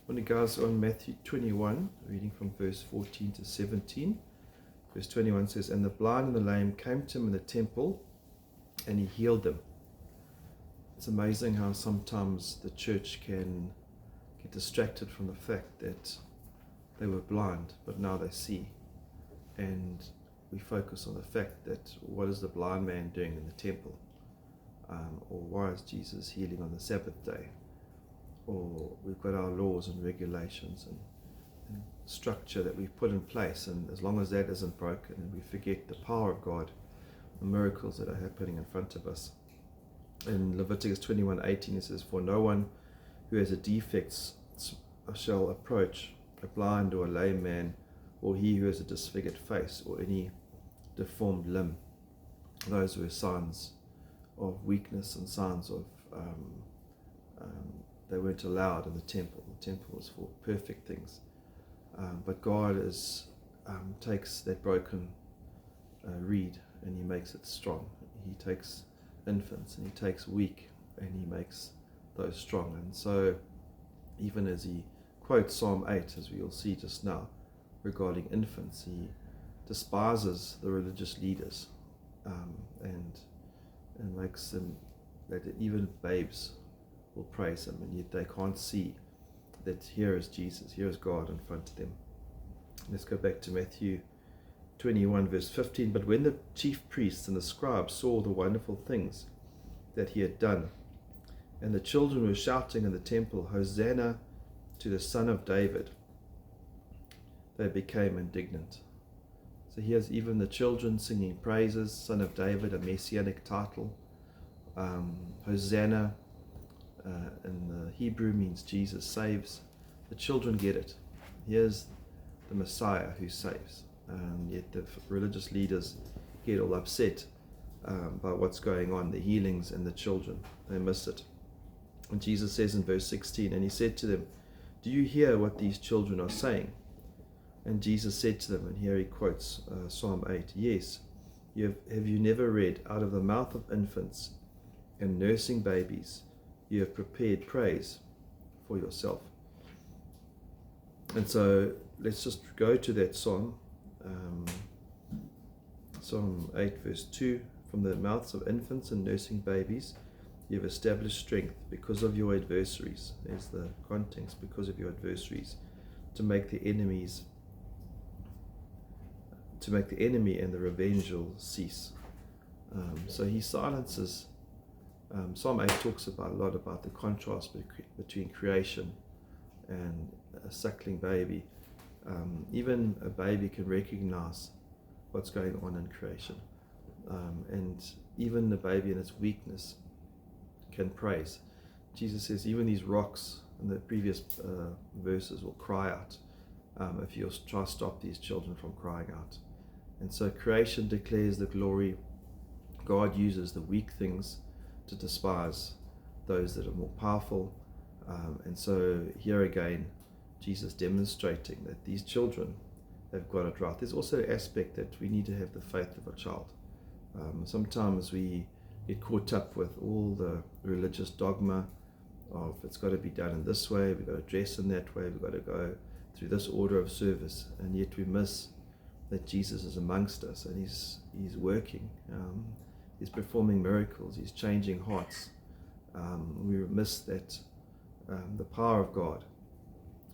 When it goes on Matthew 21, reading from verse 14 to 17. Verse 21 says, "And the blind and the lame came to him in the temple, and he healed them." It's amazing how sometimes the church can get distracted from the fact that they were blind, but now they see. And we focus on the fact that what is the blind man doing in the temple? Or why is Jesus healing on the Sabbath day? Or we've got our laws and regulations and structure that we've put in place, and as long as that isn't broken and we forget the power of God, the miracles that are happening in front of us. In Leviticus 21:18 it says, "For no one who has a defect shall approach a blind or a lame man, or he who has a disfigured face or any deformed limb." Those were signs of weakness and signs of they weren't allowed in the temple. The temple was for perfect things. But God takes that broken reed and he makes it strong. He takes infants and he takes weak and he makes those strong. And so even as he quotes Psalm 8, as we'll see just now, regarding infants, he despises the religious leaders and makes them that even babes will praise him, and yet they can't see that here is Jesus, here is God in front of them. Let's go back to Matthew 21 verse 15. "But when the chief priests and the scribes saw the wonderful things that he had done, and the children were shouting in the temple, 'Hosanna to the Son of David,' they became indignant." So here's even the children singing praises, Son of David, a messianic title. Hosanna in the Hebrew means Jesus saves. The children get it. Here's the Messiah who saves. Yet the religious leaders get all upset by what's going on, the healings and the children. They miss it. And Jesus says in verse 16, "And he said to them, 'Do you hear what these children are saying?' And Jesus said to them," and here he quotes Psalm 8, "Yes, have you never read, out of the mouth of infants and nursing babies, you have prepared praise for yourself." And so let's just go to that Psalm. Psalm 8 verse 2, "From the mouths of infants and nursing babies, you have established strength because of your adversaries." There's the context, because of your adversaries, to make the enemy and the revengeful cease. So he silences. Psalm 8 talks a lot about the contrast between creation and a suckling baby. Even a baby can recognize what's going on in creation. And even the baby in its weakness can praise. Jesus says even these rocks in the previous verses will cry out if you try to stop these children from crying out. And so creation declares the glory. God uses the weak things to despise those that are more powerful. And so here again, Jesus demonstrating that these children have got it right. There's also an aspect that we need to have the faith of a child. Sometimes we get caught up with all the religious dogma of it's got to be done in this way, we've got to dress in that way, we've got to go through this order of service, and yet we miss that Jesus is amongst us and he's working. He's performing miracles, he's changing hearts. We miss that the power of God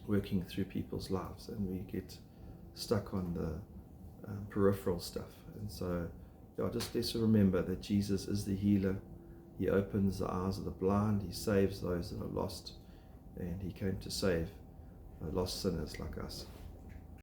working through people's lives, and we get stuck on the peripheral stuff. And so just let's remember that Jesus is the healer. He opens the eyes of the blind, he saves those that are lost, and he came to save lost sinners like us.